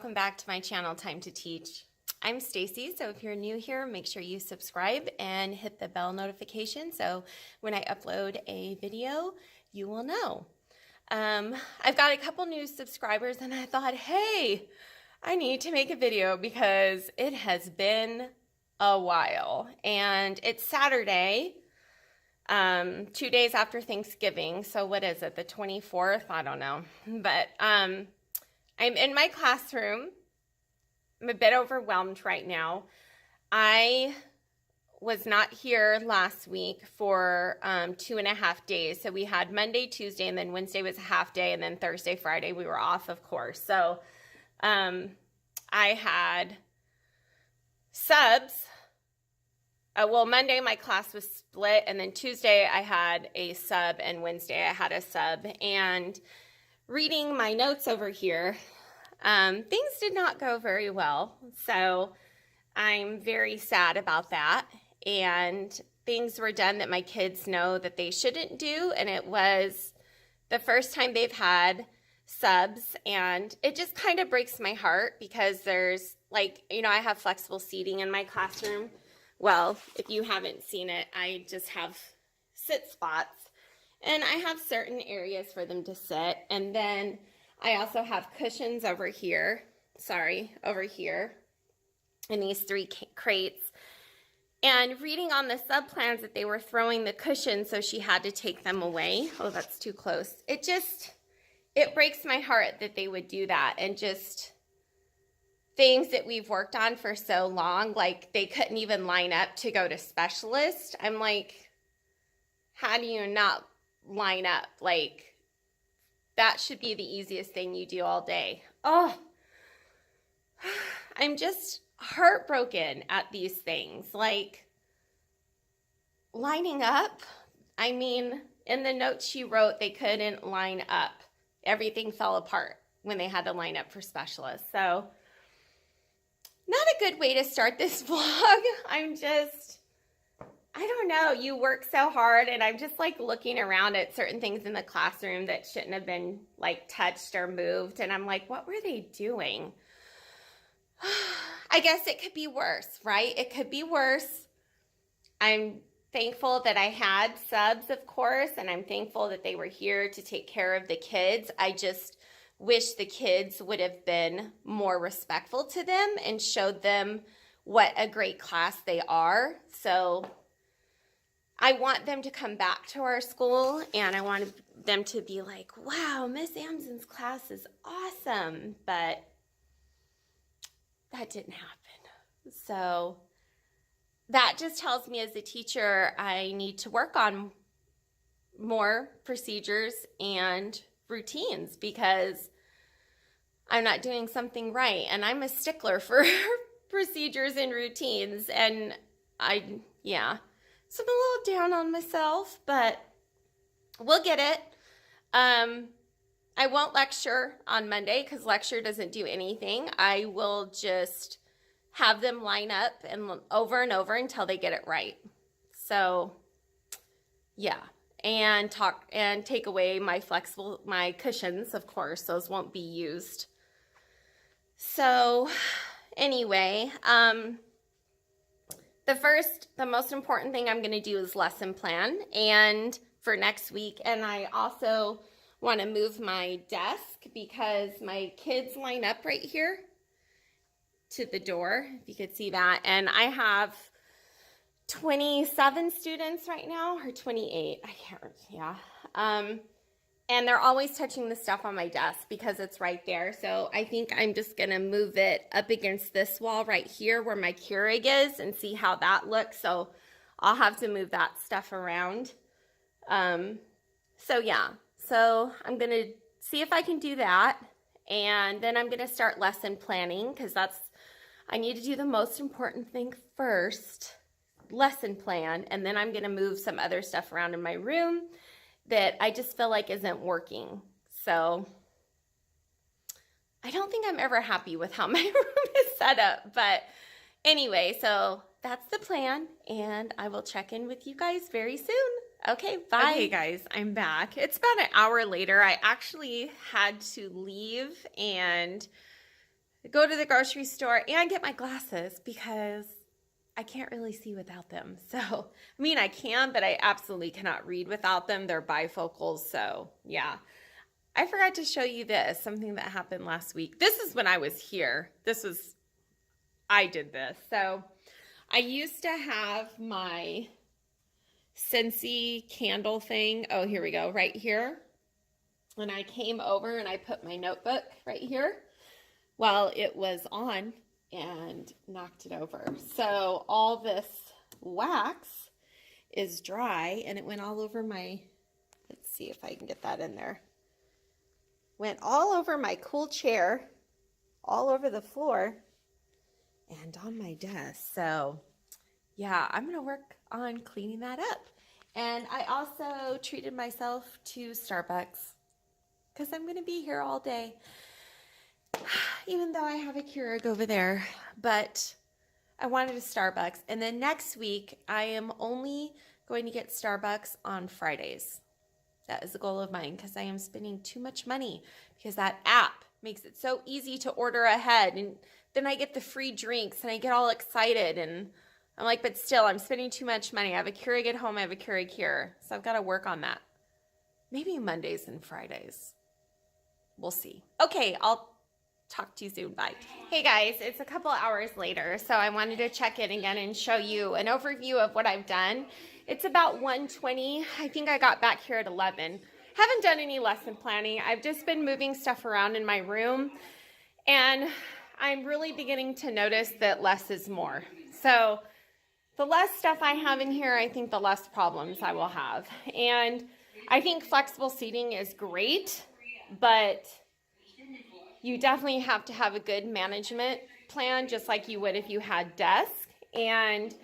welcome back to my channel, Time to Teach. I'm Stacy, so if you're new here, make sure you subscribe and hit the bell notification so when I upload a video, you will know. I've got a couple new subscribers and I thought, hey, I need to make a video because it has been a while. And it's Saturday, 2 days after Thanksgiving. So what is it, the 24th? I don't know. But I'm in my classroom. I'm a bit overwhelmed right now. I was not here last week for 2.5 days. So we had Monday, Tuesday, and then Wednesday was a half day, and then Thursday, Friday, we were off, of course. So I had subs. Well, Monday my class was split, and then Tuesday I had a sub, and Wednesday I had a sub. And reading my notes over here, things did not go very well. So I'm very sad about that. And things were done that my kids know that they shouldn't do. And it was the first time they've had subs. And it just kind of breaks my heart because there's like, you know, I have flexible seating in my classroom. Well, if you haven't seen it, I just have sit spots. And I have certain areas for them to sit. And then I also have cushions over here. Over here in these 3 crates. And reading on the sub plans that they were throwing the cushions, so she had to take them away. Oh, that's too close. It breaks my heart that they would do that. And just things that we've worked on for so long, like they couldn't even line up to go to specialist. I'm like, how do you not line up? Like, that should be the easiest thing you do all day. Oh, I'm just heartbroken at these things. Like, lining up, I mean, in the notes she wrote, they couldn't line up. Everything fell apart when they had to line up for specialists. So, not a good way to start this vlog. I don't know, you work so hard, and I'm just like looking around at certain things in the classroom that shouldn't have been like touched or moved, and I'm like, what were they doing? I guess it could be worse, right? It could be worse. I'm thankful that I had subs, of course, and I'm thankful that they were here to take care of the kids. I just wish the kids would have been more respectful to them and showed them what a great class they are. So I want them to come back to our school, and I want them to be like, wow, Miss Amson's class is awesome. But that didn't happen. So that just tells me as a teacher, I need to work on more procedures and routines because I'm not doing something right. And I'm a stickler for procedures and routines. And so I'm a little down on myself, but we'll get it. I won't lecture on Monday because lecture doesn't do anything. I will just have them line up and over until they get it right. So, yeah. And take away my cushions, of course. Those won't be used. So, anyway, the most important thing I'm going to do is lesson plan and for next week. And I also want to move my desk because my kids line up right here to the door, if you could see that. And I have 27 students right now, or 28, I can't, yeah. And they're always touching the stuff on my desk because it's right there. So I think I'm just gonna move it up against this wall right here where my Keurig is and see how that looks. So I'll have to move that stuff around. So yeah, so I'm gonna see if I can do that. And then I'm gonna start lesson planning because I need to do the most important thing first, lesson plan. And then I'm gonna move some other stuff around in my room that I just feel like isn't working. So I don't think I'm ever happy with how my room is set up. But anyway, so that's the plan. And I will check in with you guys very soon. Okay, bye. Okay, guys, I'm back. It's about an hour later. I actually had to leave and go to the grocery store and get my glasses because I can't really see without them. So, I mean, I can, but I absolutely cannot read without them. They're bifocals, so yeah. I forgot to show you this, something that happened last week. This is when I was here. I did this. So, I used to have my Scentsy candle thing. Oh, here we go, right here. And I came over and I put my notebook right here while it was on and knocked it over. So all this wax is dry and it went all over my, let's see if I can get that in there. Went all over my cool chair, all over the floor, and on my desk. So yeah, I'm gonna work on cleaning that up. And I also treated myself to Starbucks because I'm gonna be here all day. Even though I have a Keurig over there, but I wanted a Starbucks. And then next week, I am only going to get Starbucks on Fridays. That is the goal of mine because I am spending too much money because that app makes it so easy to order ahead. And then I get the free drinks and I get all excited. And I'm like, but still, I'm spending too much money. I have a Keurig at home. I have a Keurig here. So I've got to work on that. Maybe Mondays and Fridays. We'll see. Okay, I'll talk to you soon. Bye. Hey guys, it's a couple hours later, so I wanted to check in again and show you an overview of what I've done. It's about 1:20. I think I got back here at 11. Haven't done any lesson planning. I've just been moving stuff around in my room, and I'm really beginning to notice that less is more. So the less stuff I have in here, I think the less problems I will have. And I think flexible seating is great, but you definitely have to have a good management plan, just like you would if you had desk. And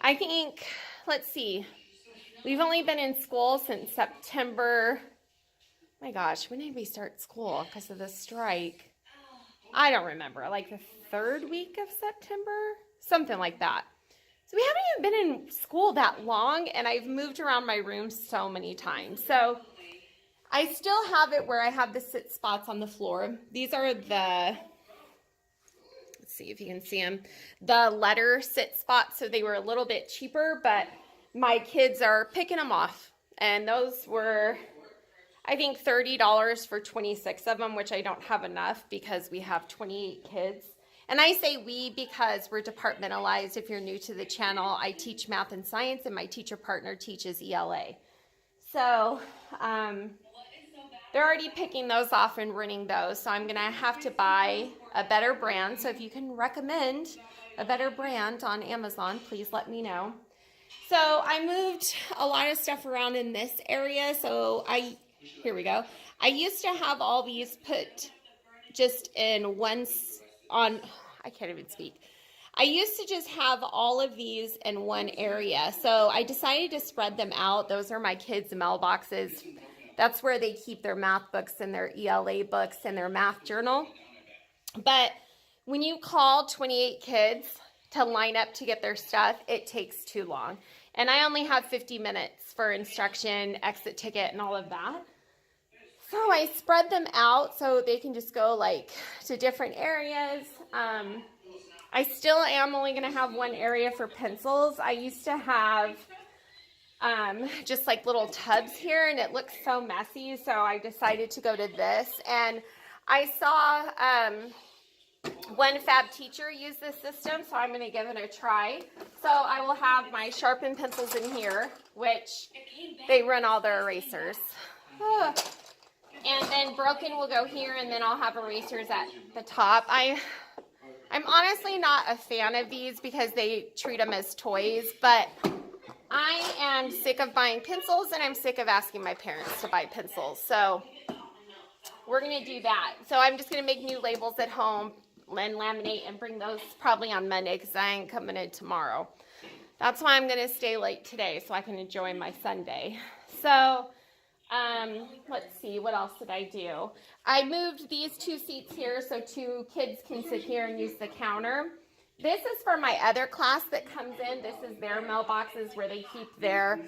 I think, let's see, we've only been in school since September. My gosh, when did we start school because of the strike? I don't remember, like the 3rd week of September, something like that. So we haven't even been in school that long, and I've moved around my room so many times. So I still have it where I have the sit spots on the floor. These are the, let's see if you can see them, the letter sit spots. So they were a little bit cheaper, but my kids are picking them off. And those were, I think, $30 for 26 of them, which I don't have enough because we have 28 kids. And I say we because we're departmentalized. If you're new to the channel, I teach math and science, and my teacher partner teaches ELA. So, they're already picking those off and running those, so I'm going to have to buy a better brand. So if you can recommend a better brand on Amazon, please let me know. So I moved a lot of stuff around in this area. So here we go. I used to have all these put just in I can't even speak. I used to just have all of these in one area. So I decided to spread them out. Those are my kids' mailboxes. That's where they keep their math books and their ELA books and their math journal. But when you call 28 kids to line up to get their stuff, it takes too long. And I only have 50 minutes for instruction, exit ticket, and all of that. So I spread them out so they can just go like to different areas. I still am only going to have one area for pencils. I used to have just like little tubs here, and it looks so messy, so I decided to go to this. And I saw one fab teacher use this system, so I'm going to give it a try. So I will have my sharpened pencils in here, which they run all their erasers. And then broken will go here, and then I'll have erasers at the top. I'm honestly not a fan of these because they treat them as toys, but I am sick of buying pencils, and I'm sick of asking my parents to buy pencils. So we're going to do that. So I'm just going to make new labels at home and laminate and bring those probably on Monday because I ain't coming in tomorrow. That's why I'm going to stay late today so I can enjoy my Sunday. So let's see, what else did I do? I moved these 2 seats here so 2 kids can sit here and use the counter. This is for my other class that comes in. This is their mailboxes where they keep their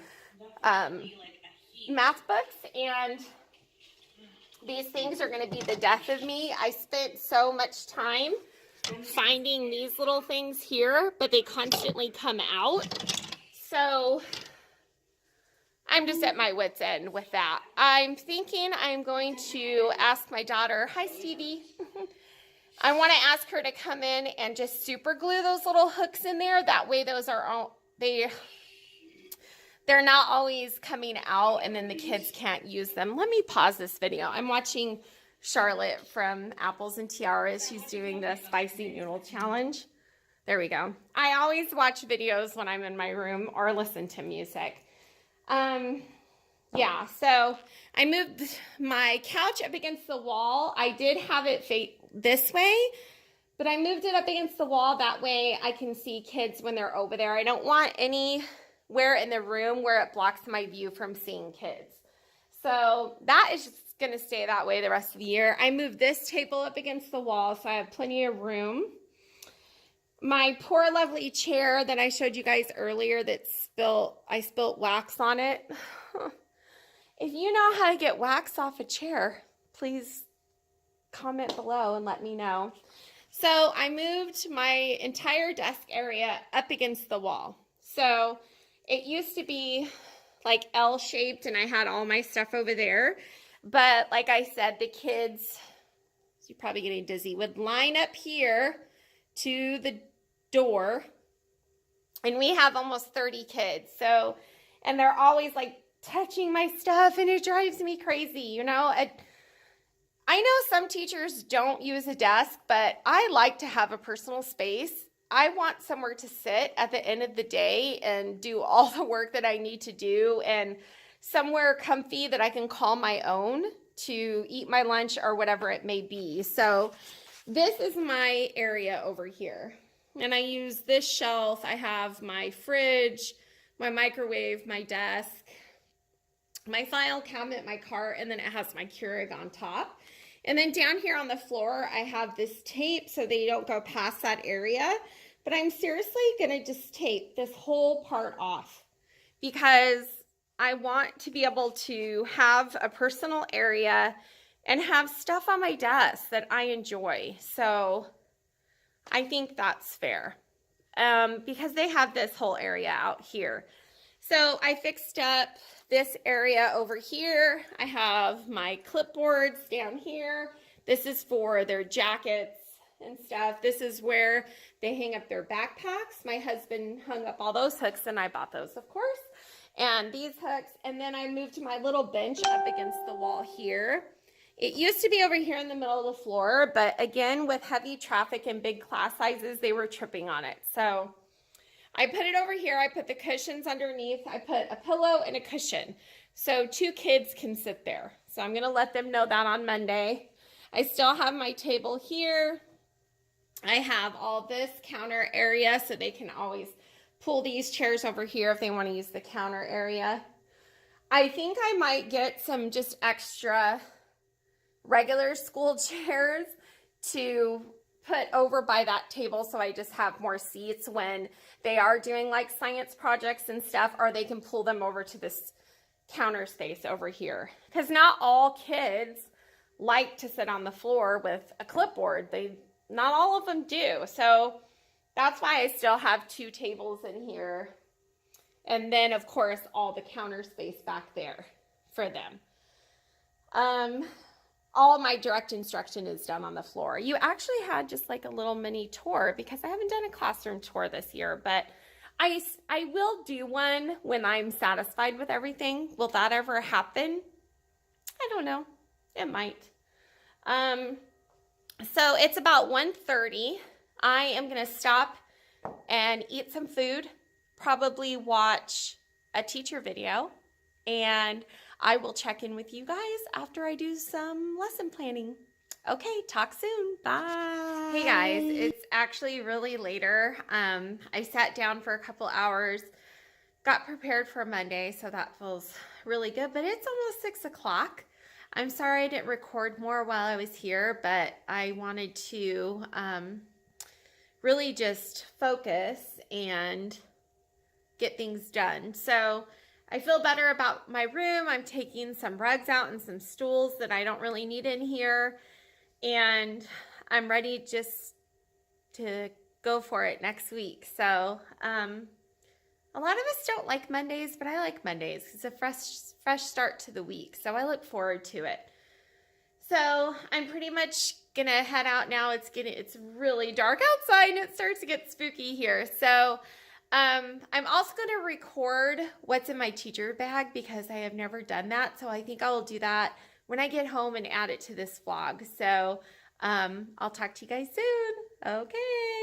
math books. And These things are going to be the death of me. I spent so much time finding these little things here, but they constantly come out. So I'm just at my wit's end with that. I'm thinking I'm going to ask my daughter, hi Stevie. I want to ask her to come in and just super glue those little hooks in there. That way those are all, they're not always coming out and then the kids can't use them. Let me pause this video. I'm watching Charlotte from Apples and Tiaras. She's doing the spicy noodle challenge. There we go. I always watch videos when I'm in my room or listen to music. Yeah, so I moved my couch up against the wall. I did have it face this way, but I moved it up against the wall. That way I can see kids when they're over there. I don't want anywhere in the room where it blocks my view from seeing kids. So that is just going to stay that way the rest of the year. I moved this table up against the wall, so I have plenty of room. My poor lovely chair that I showed you guys earlier that I spilt wax on it. If you know how to get wax off a chair, please comment below and let me know. So I moved my entire desk area up against the wall. So it used to be like L-shaped and I had all my stuff over there. But like I said, the kids, you're probably getting dizzy, would line up here to the door. And we have almost 30 kids. So, and they're always like touching my stuff and it drives me crazy, you know. I know some teachers don't use a desk, but I like to have a personal space. I want somewhere to sit at the end of the day and do all the work that I need to do and somewhere comfy that I can call my own to eat my lunch or whatever it may be. So this is my area over here. And I use this shelf. I have my fridge, my microwave, my desk, my file cabinet, my cart, and then it has my Keurig on top. And then down here on the floor, I have this tape so they don't go past that area. But I'm seriously gonna just tape this whole part off because I want to be able to have a personal area and have stuff on my desk that I enjoy. So I think that's fair because they have this whole area out here. So I fixed up this area over here. I have my clipboards down here. This is for their jackets and stuff. This is where they hang up their backpacks. My husband hung up all those hooks and I bought those, of course. And these hooks. And then I moved my little bench up against the wall here. It used to be over here in the middle of the floor, but again, with heavy traffic and big class sizes, they were tripping on it. So I put it over here. I put the cushions underneath. I put a pillow and a cushion so 2 kids can sit there. So I'm going to let them know that on Monday. I still have my table here. I have all this counter area so they can always pull these chairs over here if they want to use the counter area. I think I might get some just extra regular school chairs to put over by that table so I just have more seats when they are doing like science projects and stuff, or they can pull them over to this counter space over here. Because not all kids like to sit on the floor with a clipboard. Not all of them do. So that's why I still have 2 tables in here. And then of course all the counter space back there for them. All my direct instruction is done on the floor. You actually had just like a little mini tour because I haven't done a classroom tour this year, but I will do one when I'm satisfied with everything. Will that ever happen? I don't know. It might. So it's about 1:30. I am going to stop and eat some food, probably watch a teacher video, and I will check in with you guys after I do some lesson planning. Okay, talk soon. Bye. Hey guys, it's actually really later. I sat down for a couple hours, got prepared for Monday, so that feels really good, but it's almost 6 o'clock. I'm sorry I didn't record more while I was here, but I wanted to really just focus and get things done. So I feel better about my room. I'm taking some rugs out and some stools that I don't really need in here. And I'm ready just to go for it next week. So, a lot of us don't like Mondays, but I like Mondays. It's a fresh start to the week. So I look forward to it. So I'm pretty much gonna head out now. It's really dark outside and it starts to get spooky here. So I'm also gonna record what's in my teacher bag because I have never done that. So I think I will do that when I get home and add it to this vlog. So I'll talk to you guys soon. Okay.